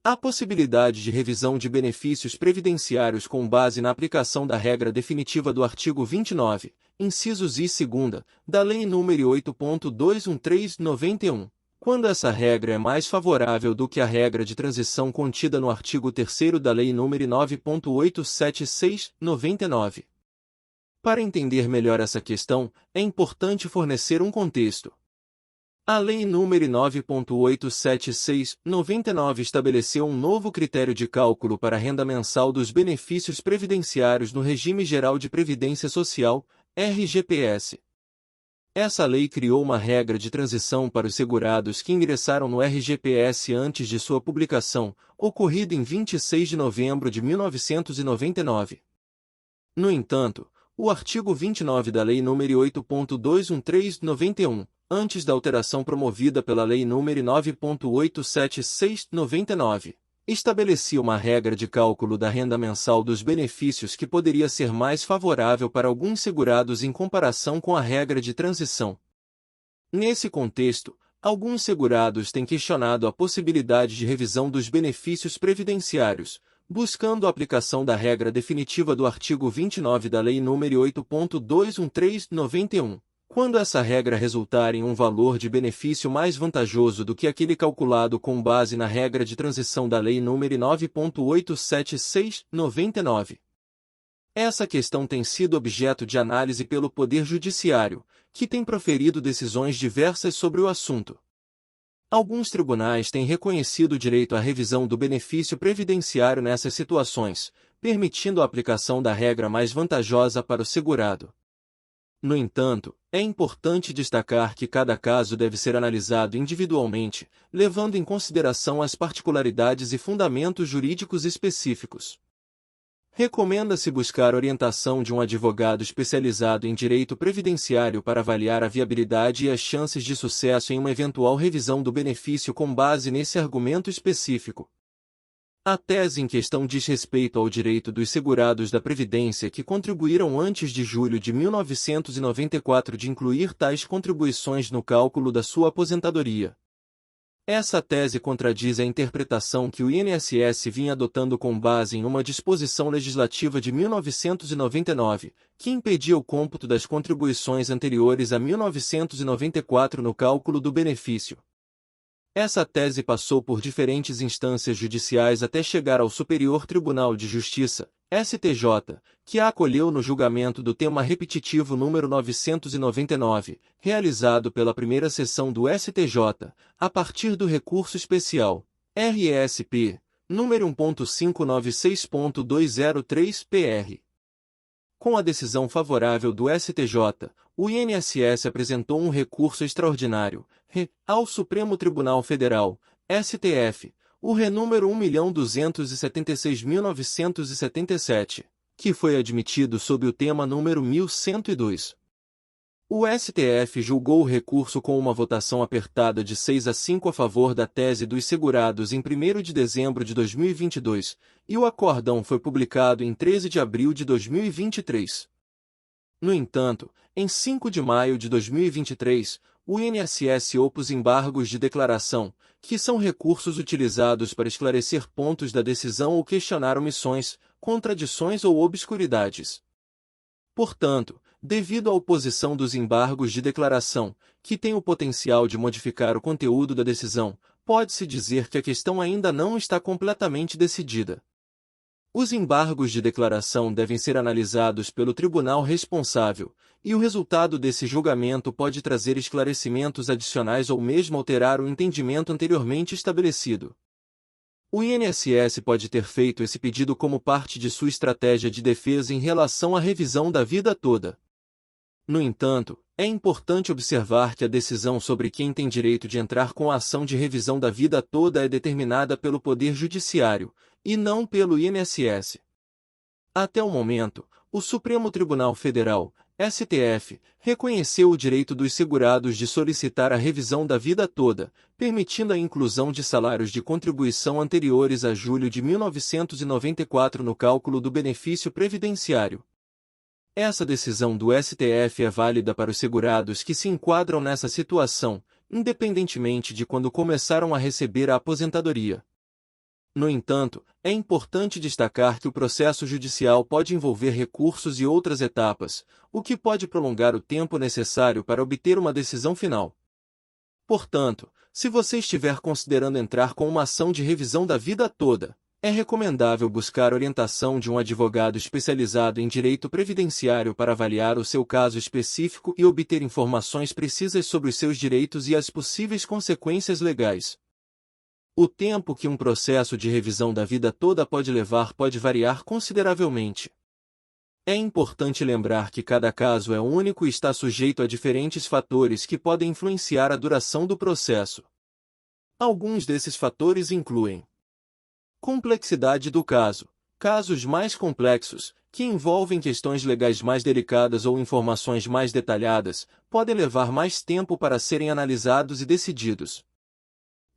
A possibilidade de revisão de benefícios previdenciários com base na aplicação da regra definitiva do artigo 29, incisos I e 2, da Lei nº 8.213/91, quando essa regra é mais favorável do que a regra de transição contida no artigo 3º da Lei nº 9.876/99. Para entender melhor essa questão, é importante fornecer um contexto. A Lei nº 9.876/99 estabeleceu um novo critério de cálculo para a renda mensal dos benefícios previdenciários no Regime Geral de Previdência Social, RGPS. Essa lei criou uma regra de transição para os segurados que ingressaram no RGPS antes de sua publicação, ocorrida em 26 de novembro de 1999. No entanto, o artigo 29 da Lei nº 8.213/91, antes da alteração promovida pela Lei nº 9.876/99, estabelecia uma regra de cálculo da renda mensal dos benefícios que poderia ser mais favorável para alguns segurados em comparação com a regra de transição. Nesse contexto, alguns segurados têm questionado a possibilidade de revisão dos benefícios previdenciários, buscando a aplicação da regra definitiva do artigo 29 da Lei nº 8.213/91. Quando essa regra resultar em um valor de benefício mais vantajoso do que aquele calculado com base na regra de transição da Lei nº 9.876/99. Essa questão tem sido objeto de análise pelo Poder Judiciário, que tem proferido decisões diversas sobre o assunto. Alguns tribunais têm reconhecido o direito à revisão do benefício previdenciário nessas situações, permitindo a aplicação da regra mais vantajosa para o segurado. No entanto, é importante destacar que cada caso deve ser analisado individualmente, levando em consideração as particularidades e fundamentos jurídicos específicos. Recomenda-se buscar orientação de um advogado especializado em direito previdenciário para avaliar a viabilidade e as chances de sucesso em uma eventual revisão do benefício com base nesse argumento específico. A tese em questão diz respeito ao direito dos segurados da Previdência que contribuíram antes de julho de 1994 de incluir tais contribuições no cálculo da sua aposentadoria. Essa tese contradiz a interpretação que o INSS vinha adotando com base em uma disposição legislativa de 1999, que impedia o cômputo das contribuições anteriores a 1994 no cálculo do benefício. Essa tese passou por diferentes instâncias judiciais até chegar ao Superior Tribunal de Justiça, STJ, que a acolheu no julgamento do tema repetitivo número 999, realizado pela primeira sessão do STJ, a partir do recurso especial, RSP, número 1.596.203/PR. Com a decisão favorável do STJ, o INSS apresentou um recurso extraordinário, ao Supremo Tribunal Federal, STF, o RE número 1.276.977, que foi admitido sob o tema número 1102. O STF julgou o recurso com uma votação apertada de 6-5 a favor da tese dos segurados em 1º de dezembro de 2022, e o acórdão foi publicado em 13 de abril de 2023. No entanto, em 5 de maio de 2023, o INSS opôs embargos de declaração, que são recursos utilizados para esclarecer pontos da decisão ou questionar omissões, contradições ou obscuridades. Portanto, devido à oposição dos embargos de declaração, que tem o potencial de modificar o conteúdo da decisão, pode-se dizer que a questão ainda não está completamente decidida. Os embargos de declaração devem ser analisados pelo tribunal responsável, e o resultado desse julgamento pode trazer esclarecimentos adicionais ou mesmo alterar o entendimento anteriormente estabelecido. O INSS pode ter feito esse pedido como parte de sua estratégia de defesa em relação à revisão da vida toda. No entanto, é importante observar que a decisão sobre quem tem direito de entrar com a ação de revisão da vida toda é determinada pelo Poder Judiciário, e não pelo INSS. Até o momento, o Supremo Tribunal Federal, STF, reconheceu o direito dos segurados de solicitar a revisão da vida toda, permitindo a inclusão de salários de contribuição anteriores a julho de 1994 no cálculo do benefício previdenciário. Essa decisão do STF é válida para os segurados que se enquadram nessa situação, independentemente de quando começaram a receber a aposentadoria. No entanto, é importante destacar que o processo judicial pode envolver recursos e outras etapas, o que pode prolongar o tempo necessário para obter uma decisão final. Portanto, se você estiver considerando entrar com uma ação de revisão da vida toda, é recomendável buscar orientação de um advogado especializado em direito previdenciário para avaliar o seu caso específico e obter informações precisas sobre os seus direitos e as possíveis consequências legais. O tempo que um processo de revisão da vida toda pode levar pode variar consideravelmente. É importante lembrar que cada caso é único e está sujeito a diferentes fatores que podem influenciar a duração do processo. Alguns desses fatores incluem: complexidade do caso. Casos mais complexos, que envolvem questões legais mais delicadas ou informações mais detalhadas, podem levar mais tempo para serem analisados e decididos.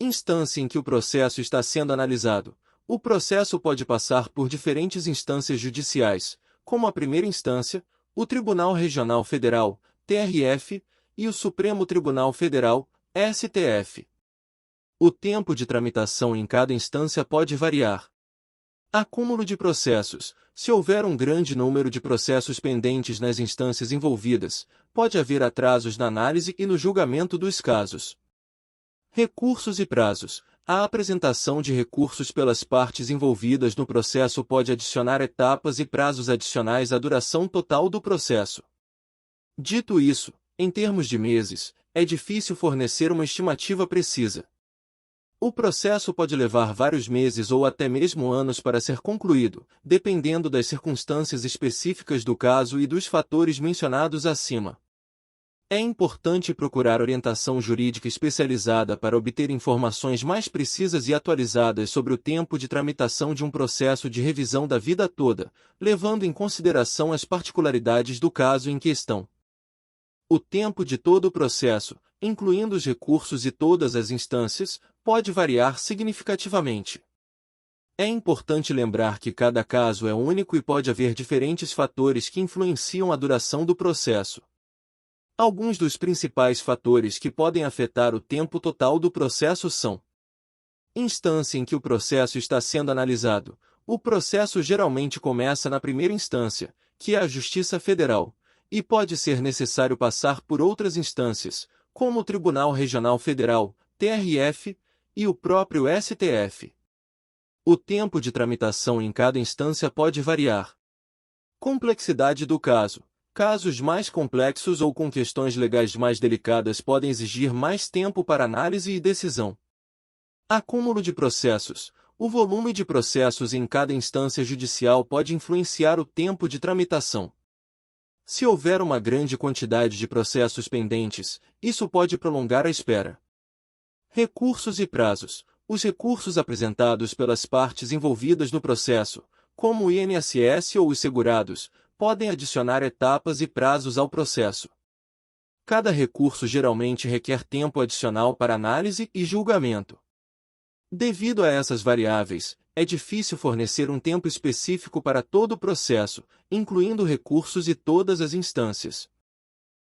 Instância em que o processo está sendo analisado. O processo pode passar por diferentes instâncias judiciais, como a primeira instância, o Tribunal Regional Federal, TRF, e o Supremo Tribunal Federal, STF. O tempo de tramitação em cada instância pode variar. Acúmulo de processos. Se houver um grande número de processos pendentes nas instâncias envolvidas, pode haver atrasos na análise e no julgamento dos casos. Recursos e prazos. A apresentação de recursos pelas partes envolvidas no processo pode adicionar etapas e prazos adicionais à duração total do processo. Dito isso, em termos de meses, é difícil fornecer uma estimativa precisa. O processo pode levar vários meses ou até mesmo anos para ser concluído, dependendo das circunstâncias específicas do caso e dos fatores mencionados acima. É importante procurar orientação jurídica especializada para obter informações mais precisas e atualizadas sobre o tempo de tramitação de um processo de revisão da vida toda, levando em consideração as particularidades do caso em questão. O tempo de todo o processo, incluindo os recursos e todas as instâncias, pode variar significativamente. É importante lembrar que cada caso é único e pode haver diferentes fatores que influenciam a duração do processo. Alguns dos principais fatores que podem afetar o tempo total do processo são: instância em que o processo está sendo analisado. O processo geralmente começa na primeira instância, que é a Justiça Federal, e pode ser necessário passar por outras instâncias, como o Tribunal Regional Federal, TRF, e o próprio STF. O tempo de tramitação em cada instância pode variar. Complexidade do caso. Casos mais complexos ou com questões legais mais delicadas podem exigir mais tempo para análise e decisão. Acúmulo de processos. O volume de processos em cada instância judicial pode influenciar o tempo de tramitação. Se houver uma grande quantidade de processos pendentes, isso pode prolongar a espera. Recursos e prazos. Os recursos apresentados pelas partes envolvidas no processo, como o INSS ou os segurados, podem adicionar etapas e prazos ao processo. Cada recurso geralmente requer tempo adicional para análise e julgamento. Devido a essas variáveis, é difícil fornecer um tempo específico para todo o processo, incluindo recursos e todas as instâncias.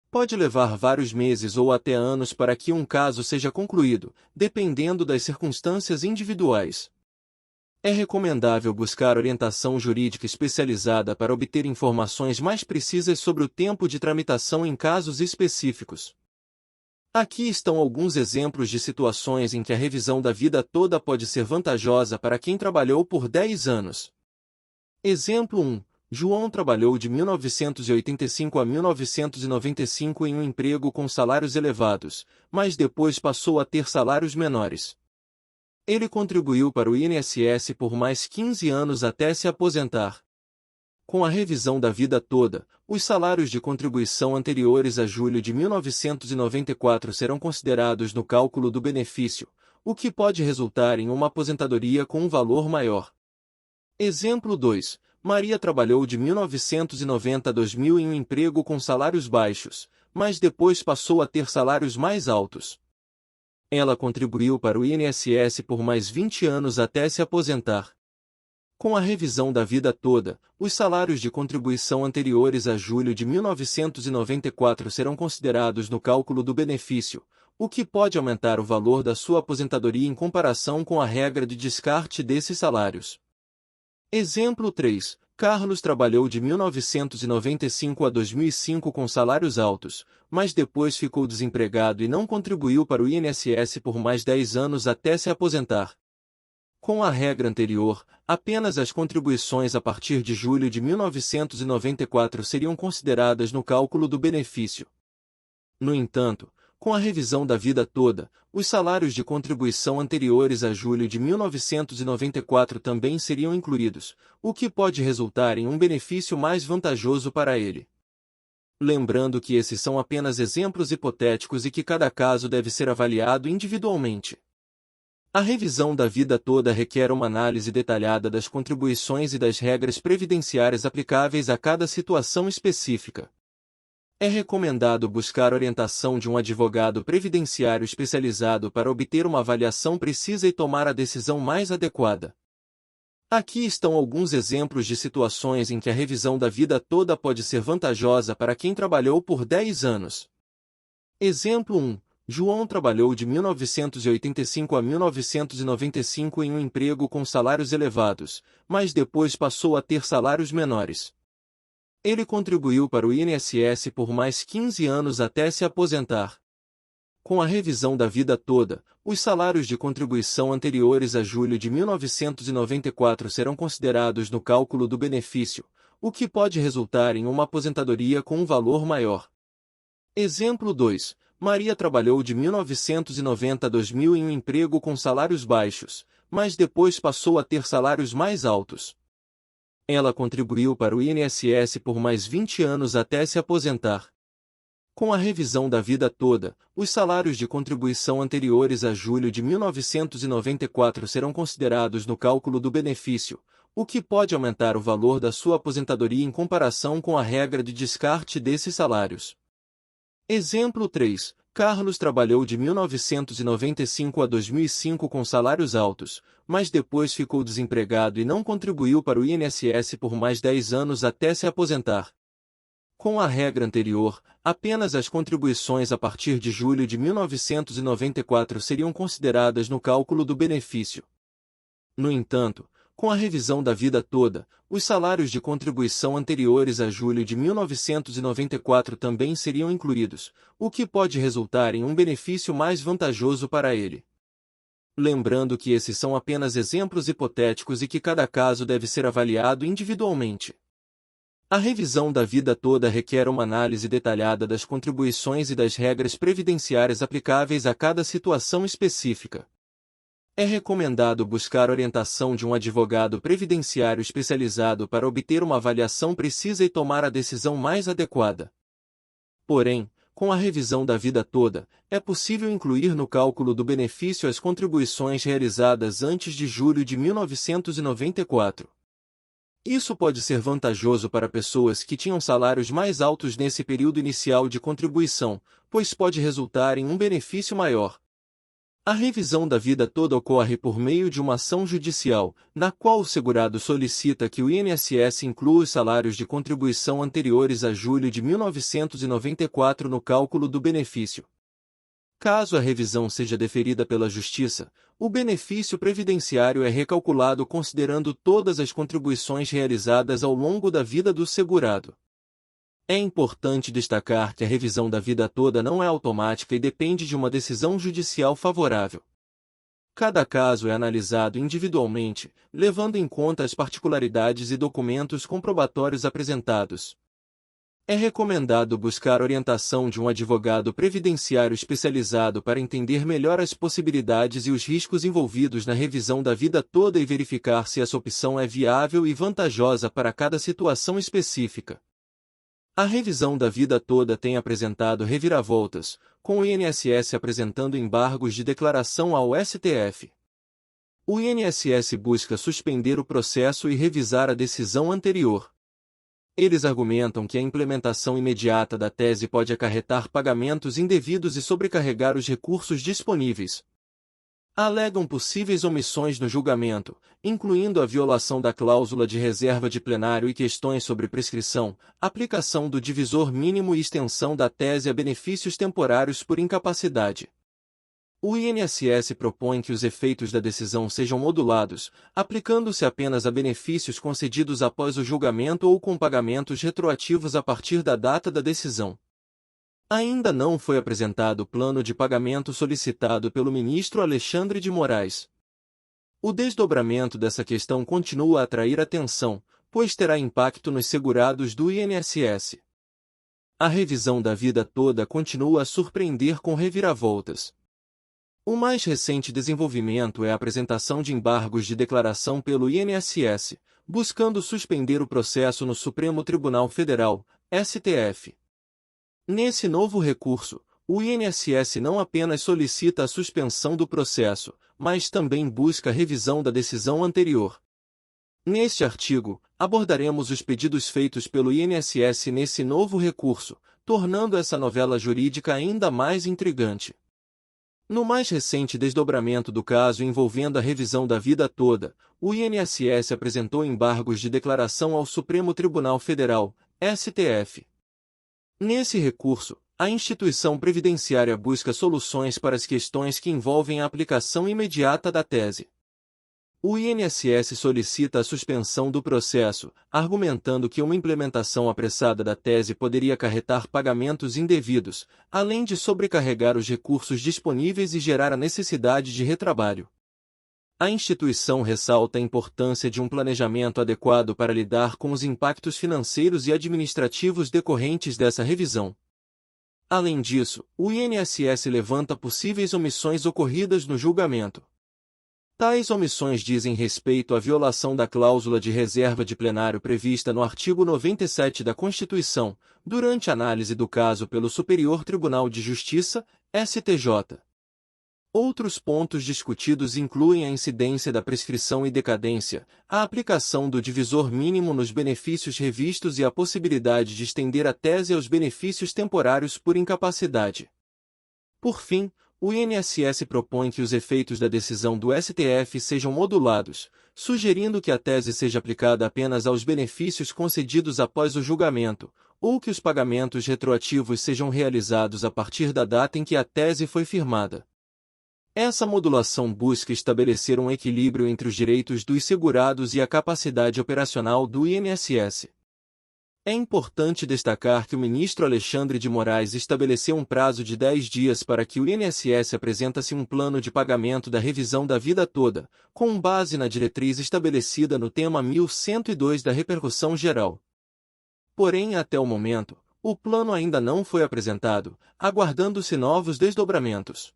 Pode levar vários meses ou até anos para que um caso seja concluído, dependendo das circunstâncias individuais. É recomendável buscar orientação jurídica especializada para obter informações mais precisas sobre o tempo de tramitação em casos específicos. Aqui estão alguns exemplos de situações em que a revisão da vida toda pode ser vantajosa para quem trabalhou por 10 anos. Exemplo 1. João trabalhou de 1985 a 1995 em um emprego com salários elevados, mas depois passou a ter salários menores. Ele contribuiu para o INSS por mais 15 anos até se aposentar. Com a revisão da vida toda, os salários de contribuição anteriores a julho de 1994 serão considerados no cálculo do benefício, o que pode resultar em uma aposentadoria com um valor maior. Exemplo 2. Maria trabalhou de 1990 a 2000 em um emprego com salários baixos, mas depois passou a ter salários mais altos. Ela contribuiu para o INSS por mais 20 anos até se aposentar. Com a revisão da vida toda, os salários de contribuição anteriores a julho de 1994 serão considerados no cálculo do benefício, o que pode aumentar o valor da sua aposentadoria em comparação com a regra de descarte desses salários. Exemplo 3. Carlos trabalhou de 1995 a 2005 com salários altos, mas depois ficou desempregado e não contribuiu para o INSS por mais 10 anos até se aposentar. Com a regra anterior, apenas as contribuições a partir de julho de 1994 seriam consideradas no cálculo do benefício. No entanto, com a revisão da vida toda, os salários de contribuição anteriores a julho de 1994 também seriam incluídos, o que pode resultar em um benefício mais vantajoso para ele. Lembrando que esses são apenas exemplos hipotéticos e que cada caso deve ser avaliado individualmente. A revisão da vida toda requer uma análise detalhada das contribuições e das regras previdenciárias aplicáveis a cada situação específica. É recomendado buscar orientação de um advogado previdenciário especializado para obter uma avaliação precisa e tomar a decisão mais adequada. Aqui estão alguns exemplos de situações em que a revisão da vida toda pode ser vantajosa para quem trabalhou por 10 anos. Exemplo 1. João trabalhou de 1985 a 1995 em um emprego com salários elevados, mas depois passou a ter salários menores. Ele contribuiu para o INSS por mais 15 anos até se aposentar. Com a revisão da vida toda, os salários de contribuição anteriores a julho de 1994 serão considerados no cálculo do benefício, o que pode resultar em uma aposentadoria com um valor maior. Exemplo 2. Maria trabalhou de 1990 a 2000 em um emprego com salários baixos, mas depois passou a ter salários mais altos. Ela contribuiu para o INSS por mais 20 anos até se aposentar. Com a revisão da vida toda, os salários de contribuição anteriores a julho de 1994 serão considerados no cálculo do benefício, o que pode aumentar o valor da sua aposentadoria em comparação com a regra de descarte desses salários. Exemplo 3. Carlos trabalhou de 1995 a 2005 com salários altos, mas depois ficou desempregado e não contribuiu para o INSS por mais 10 anos até se aposentar. Com a regra anterior, apenas as contribuições a partir de julho de 1994 seriam consideradas no cálculo do benefício. No entanto, com a revisão da vida toda, os salários de contribuição anteriores a julho de 1994 também seriam incluídos, o que pode resultar em um benefício mais vantajoso para ele. Lembrando que esses são apenas exemplos hipotéticos e que cada caso deve ser avaliado individualmente. A revisão da vida toda requer uma análise detalhada das contribuições e das regras previdenciárias aplicáveis a cada situação específica. É recomendado buscar orientação de um advogado previdenciário especializado para obter uma avaliação precisa e tomar a decisão mais adequada. Porém, com a revisão da vida toda, é possível incluir no cálculo do benefício as contribuições realizadas antes de julho de 1994. Isso pode ser vantajoso para pessoas que tinham salários mais altos nesse período inicial de contribuição, pois pode resultar em um benefício maior. A revisão da vida toda ocorre por meio de uma ação judicial, na qual o segurado solicita que o INSS inclua os salários de contribuição anteriores a julho de 1994 no cálculo do benefício. Caso a revisão seja deferida pela Justiça, o benefício previdenciário é recalculado considerando todas as contribuições realizadas ao longo da vida do segurado. É importante destacar que a revisão da vida toda não é automática e depende de uma decisão judicial favorável. Cada caso é analisado individualmente, levando em conta as particularidades e documentos comprobatórios apresentados. É recomendado buscar orientação de um advogado previdenciário especializado para entender melhor as possibilidades e os riscos envolvidos na revisão da vida toda e verificar se essa opção é viável e vantajosa para cada situação específica. A revisão da vida toda tem apresentado reviravoltas, com o INSS apresentando embargos de declaração ao STF. O INSS busca suspender o processo e revisar a decisão anterior. Eles argumentam que a implementação imediata da tese pode acarretar pagamentos indevidos e sobrecarregar os recursos disponíveis. Alegam possíveis omissões no julgamento, incluindo a violação da cláusula de reserva de plenário e questões sobre prescrição, aplicação do divisor mínimo e extensão da tese a benefícios temporários por incapacidade. O INSS propõe que os efeitos da decisão sejam modulados, aplicando-se apenas a benefícios concedidos após o julgamento ou com pagamentos retroativos a partir da data da decisão. Ainda não foi apresentado o plano de pagamento solicitado pelo ministro Alexandre de Moraes. O desdobramento dessa questão continua a atrair atenção, pois terá impacto nos segurados do INSS. A revisão da vida toda continua a surpreender com reviravoltas. O mais recente desenvolvimento é a apresentação de embargos de declaração pelo INSS, buscando suspender o processo no Supremo Tribunal Federal, STF. Nesse novo recurso, o INSS não apenas solicita a suspensão do processo, mas também busca a revisão da decisão anterior. Neste artigo, abordaremos os pedidos feitos pelo INSS nesse novo recurso, tornando essa novela jurídica ainda mais intrigante. No mais recente desdobramento do caso envolvendo a revisão da vida toda, o INSS apresentou embargos de declaração ao Supremo Tribunal Federal, STF. Nesse recurso, a instituição previdenciária busca soluções para as questões que envolvem a aplicação imediata da tese. O INSS solicita a suspensão do processo, argumentando que uma implementação apressada da tese poderia acarretar pagamentos indevidos, além de sobrecarregar os recursos disponíveis e gerar a necessidade de retrabalho. A instituição ressalta a importância de um planejamento adequado para lidar com os impactos financeiros e administrativos decorrentes dessa revisão. Além disso, o INSS levanta possíveis omissões ocorridas no julgamento. Tais omissões dizem respeito à violação da cláusula de reserva de plenário prevista no artigo 97 da Constituição, durante análise do caso pelo Superior Tribunal de Justiça, STJ. Outros pontos discutidos incluem a incidência da prescrição e decadência, a aplicação do divisor mínimo nos benefícios revistos e a possibilidade de estender a tese aos benefícios temporários por incapacidade. Por fim, o INSS propõe que os efeitos da decisão do STF sejam modulados, sugerindo que a tese seja aplicada apenas aos benefícios concedidos após o julgamento, ou que os pagamentos retroativos sejam realizados a partir da data em que a tese foi firmada. Essa modulação busca estabelecer um equilíbrio entre os direitos dos segurados e a capacidade operacional do INSS. É importante destacar que o ministro Alexandre de Moraes estabeleceu um prazo de 10 dias para que o INSS apresentasse um plano de pagamento da revisão da vida toda, com base na diretriz estabelecida no tema 1102 da repercussão geral. Porém, até o momento, o plano ainda não foi apresentado, aguardando-se novos desdobramentos.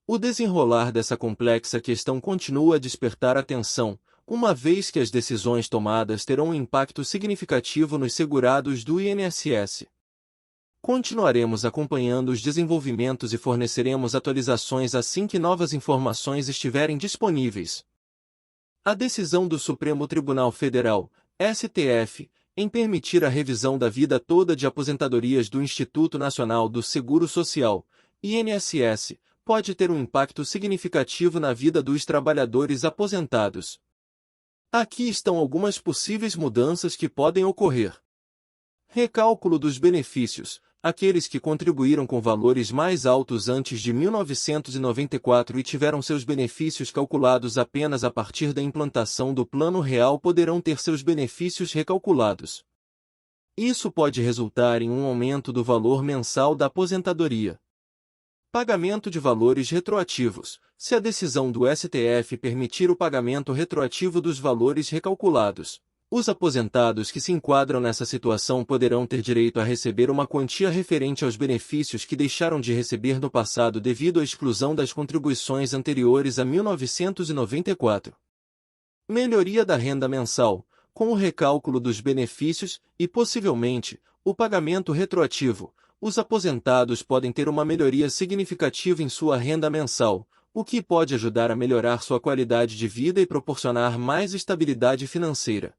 O desenrolar dessa complexa questão continua a despertar atenção, uma vez que as decisões tomadas terão um impacto significativo nos segurados do INSS. Continuaremos acompanhando os desenvolvimentos e forneceremos atualizações assim que novas informações estiverem disponíveis. A decisão do Supremo Tribunal Federal, STF, em permitir a revisão da vida toda de aposentadorias do Instituto Nacional do Seguro Social, INSS, pode ter um impacto significativo na vida dos trabalhadores aposentados. Aqui estão algumas possíveis mudanças que podem ocorrer. Recálculo dos benefícios. Aqueles que contribuíram com valores mais altos antes de 1994 e tiveram seus benefícios calculados apenas a partir da implantação do Plano Real poderão ter seus benefícios recalculados. Isso pode resultar em um aumento do valor mensal da aposentadoria. Pagamento de valores retroativos. Se a decisão do STF permitir o pagamento retroativo dos valores recalculados, os aposentados que se enquadram nessa situação poderão ter direito a receber uma quantia referente aos benefícios que deixaram de receber no passado devido à exclusão das contribuições anteriores a 1994. Melhoria da renda mensal, com o recálculo dos benefícios e, possivelmente, o pagamento retroativo. Os aposentados podem ter uma melhoria significativa em sua renda mensal, o que pode ajudar a melhorar sua qualidade de vida e proporcionar mais estabilidade financeira.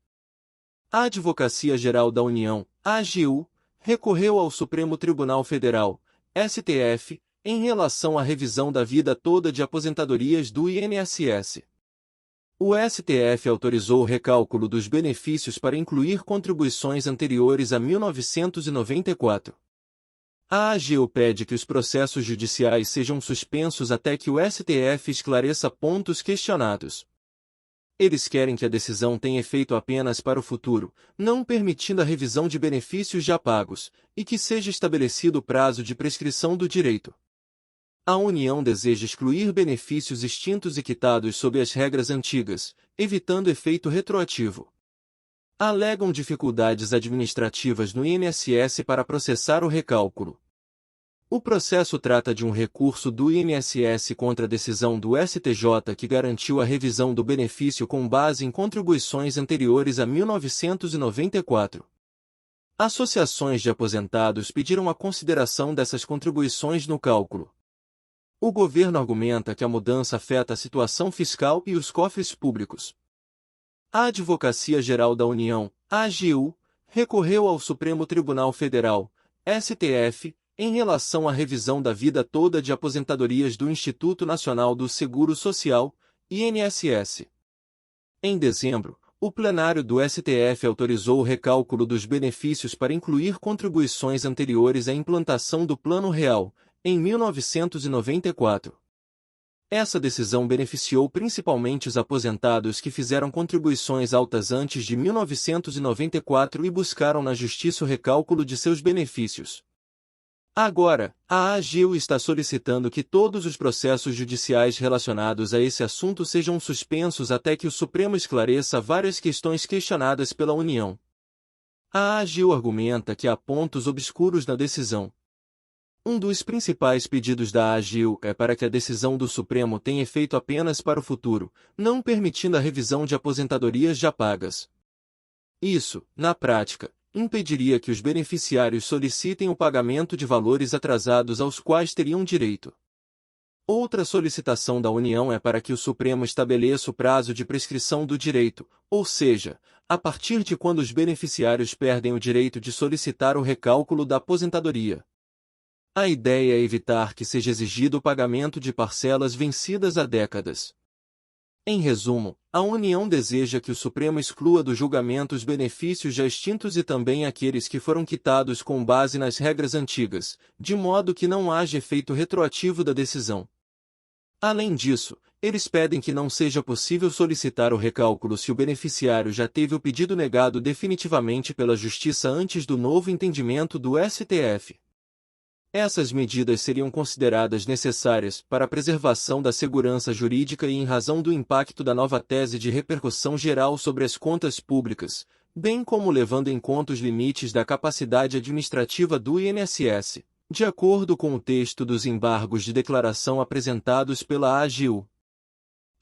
A Advocacia Geral da União, AGU, recorreu ao Supremo Tribunal Federal, STF, em relação à revisão da vida toda de aposentadorias do INSS. O STF autorizou o recálculo dos benefícios para incluir contribuições anteriores a 1994. A AGU pede que os processos judiciais sejam suspensos até que o STF esclareça pontos questionados. Eles querem que a decisão tenha efeito apenas para o futuro, não permitindo a revisão de benefícios já pagos, e que seja estabelecido o prazo de prescrição do direito. A União deseja excluir benefícios extintos e quitados sob as regras antigas, evitando efeito retroativo. Alegam dificuldades administrativas no INSS para processar o recálculo. O processo trata de um recurso do INSS contra a decisão do STJ que garantiu a revisão do benefício com base em contribuições anteriores a 1994. Associações de aposentados pediram a consideração dessas contribuições no cálculo. O governo argumenta que a mudança afeta a situação fiscal e os cofres públicos. A Advocacia Geral da União, AGU, recorreu ao Supremo Tribunal Federal, STF, em relação à revisão da vida toda de aposentadorias do Instituto Nacional do Seguro Social, INSS. Em dezembro, o plenário do STF autorizou o recálculo dos benefícios para incluir contribuições anteriores à implantação do Plano Real, em 1994. Essa decisão beneficiou principalmente os aposentados que fizeram contribuições altas antes de 1994 e buscaram na Justiça o recálculo de seus benefícios. Agora, a AGU está solicitando que todos os processos judiciais relacionados a esse assunto sejam suspensos até que o Supremo esclareça várias questões questionadas pela União. A AGU argumenta que há pontos obscuros na decisão. Um dos principais pedidos da AGU é para que a decisão do Supremo tenha efeito apenas para o futuro, não permitindo a revisão de aposentadorias já pagas. Isso, na prática, impediria que os beneficiários solicitem o pagamento de valores atrasados aos quais teriam direito. Outra solicitação da União é para que o Supremo estabeleça o prazo de prescrição do direito, ou seja, a partir de quando os beneficiários perdem o direito de solicitar o recálculo da aposentadoria. A ideia é evitar que seja exigido o pagamento de parcelas vencidas há décadas. Em resumo, a União deseja que o Supremo exclua do julgamento os benefícios já extintos e também aqueles que foram quitados com base nas regras antigas, de modo que não haja efeito retroativo da decisão. Além disso, eles pedem que não seja possível solicitar o recálculo se o beneficiário já teve o pedido negado definitivamente pela Justiça antes do novo entendimento do STF. Essas medidas seriam consideradas necessárias para a preservação da segurança jurídica e em razão do impacto da nova tese de repercussão geral sobre as contas públicas, bem como levando em conta os limites da capacidade administrativa do INSS, de acordo com o texto dos embargos de declaração apresentados pela AGU.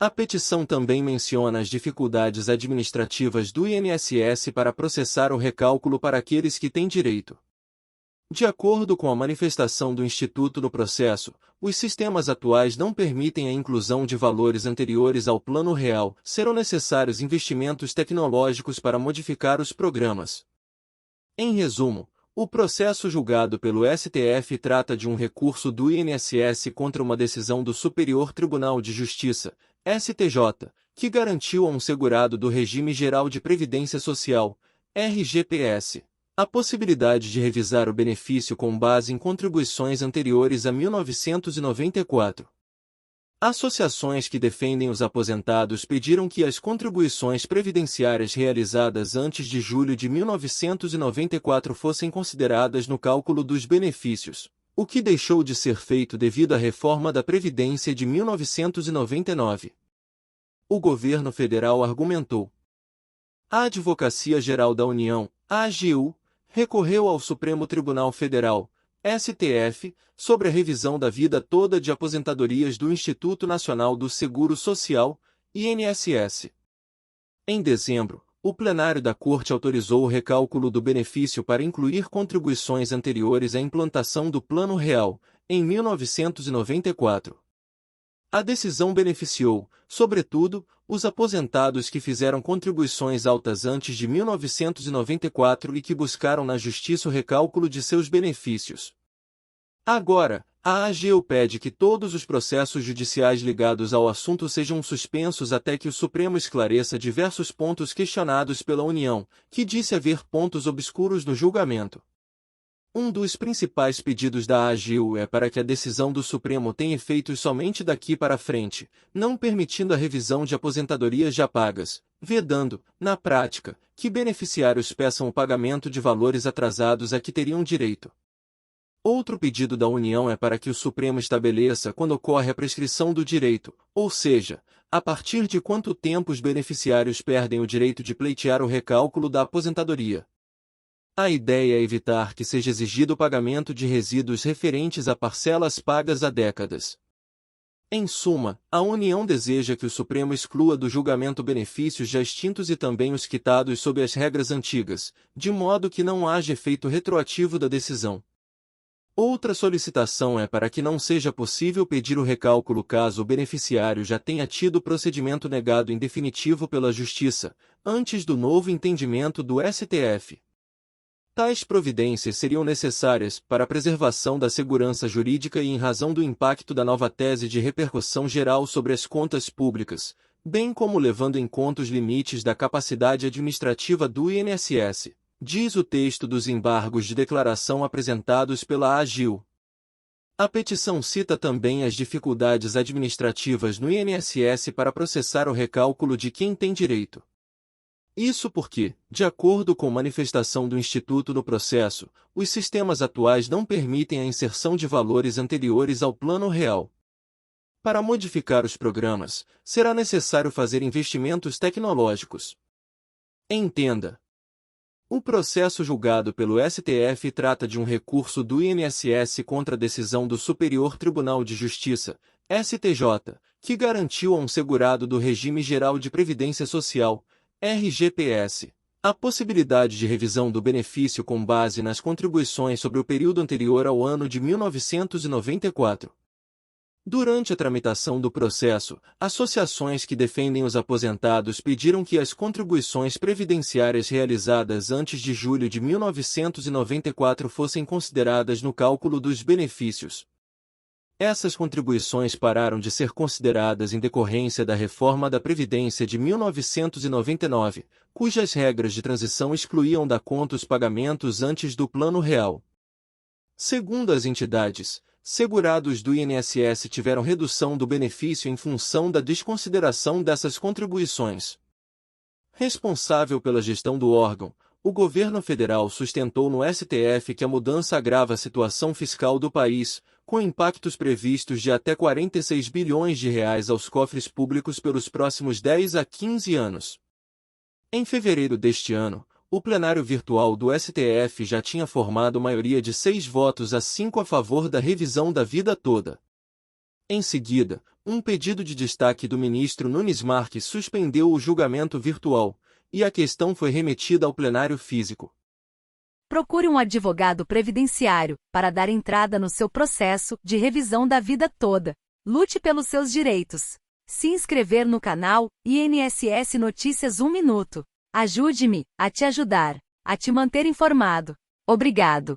A petição também menciona as dificuldades administrativas do INSS para processar o recálculo para aqueles que têm direito. De acordo com a manifestação do Instituto no processo, os sistemas atuais não permitem a inclusão de valores anteriores ao Plano Real, serão necessários investimentos tecnológicos para modificar os programas. Em resumo, o processo julgado pelo STF trata de um recurso do INSS contra uma decisão do Superior Tribunal de Justiça, STJ, que garantiu a um segurado do Regime Geral de Previdência Social, RGPS, a possibilidade de revisar o benefício com base em contribuições anteriores a 1994. Associações que defendem os aposentados pediram que as contribuições previdenciárias realizadas antes de julho de 1994 fossem consideradas no cálculo dos benefícios, o que deixou de ser feito devido à reforma da Previdência de 1999. O governo federal argumentou. A Advocacia Geral da União, AGU, recorreu ao Supremo Tribunal Federal, STF, sobre a revisão da vida toda de aposentadorias do Instituto Nacional do Seguro Social, INSS. Em dezembro, o plenário da Corte autorizou o recálculo do benefício para incluir contribuições anteriores à implantação do Plano Real, em 1994. A decisão beneficiou, sobretudo, os aposentados que fizeram contribuições altas antes de 1994 e que buscaram na Justiça o recálculo de seus benefícios. Agora, a AGU pede que todos os processos judiciais ligados ao assunto sejam suspensos até que o Supremo esclareça diversos pontos questionados pela União, que disse haver pontos obscuros no julgamento. Um dos principais pedidos da AGU é para que a decisão do Supremo tenha efeitos somente daqui para frente, não permitindo a revisão de aposentadorias já pagas, vedando, na prática, que beneficiários peçam o pagamento de valores atrasados a que teriam direito. Outro pedido da União é para que o Supremo estabeleça quando ocorre a prescrição do direito, ou seja, a partir de quanto tempo os beneficiários perdem o direito de pleitear o recálculo da aposentadoria. A ideia é evitar que seja exigido o pagamento de resíduos referentes a parcelas pagas há décadas. Em suma, a União deseja que o Supremo exclua do julgamento benefícios já extintos e também os quitados sob as regras antigas, de modo que não haja efeito retroativo da decisão. Outra solicitação é para que não seja possível pedir o recálculo caso o beneficiário já tenha tido o procedimento negado em definitivo pela Justiça, antes do novo entendimento do STF. Tais providências seriam necessárias para a preservação da segurança jurídica e em razão do impacto da nova tese de repercussão geral sobre as contas públicas, bem como levando em conta os limites da capacidade administrativa do INSS, diz o texto dos embargos de declaração apresentados pela AGU. A petição cita também as dificuldades administrativas no INSS para processar o recálculo de quem tem direito. Isso porque, de acordo com manifestação do Instituto no processo, os sistemas atuais não permitem a inserção de valores anteriores ao plano real. Para modificar os programas, será necessário fazer investimentos tecnológicos. Entenda. O processo julgado pelo STF trata de um recurso do INSS contra a decisão do Superior Tribunal de Justiça, STJ, que garantiu a um segurado do Regime Geral de Previdência Social, RGPS, a possibilidade de revisão do benefício com base nas contribuições sobre o período anterior ao ano de 1994. Durante a tramitação do processo, associações que defendem os aposentados pediram que as contribuições previdenciárias realizadas antes de julho de 1994 fossem consideradas no cálculo dos benefícios. Essas contribuições pararam de ser consideradas em decorrência da reforma da Previdência de 1999, cujas regras de transição excluíam da conta os pagamentos antes do Plano Real. Segundo as entidades, segurados do INSS tiveram redução do benefício em função da desconsideração dessas contribuições. Responsável pela gestão do órgão, o governo federal sustentou no STF que a mudança agrava a situação fiscal do país, com impactos previstos de até 46 bilhões de reais aos cofres públicos pelos próximos 10 a 15 anos. Em fevereiro deste ano, o plenário virtual do STF já tinha formado maioria de 6 votos a 5 a favor da revisão da vida toda. Em seguida, um pedido de destaque do ministro Nunes Marques suspendeu o julgamento virtual, e a questão foi remetida ao plenário físico. Procure um advogado previdenciário para dar entrada no seu processo de revisão da vida toda. Lute pelos seus direitos. Se inscrever no canal INSS Notícias 1 Minuto. Ajude-me a te ajudar, a te manter informado. Obrigado.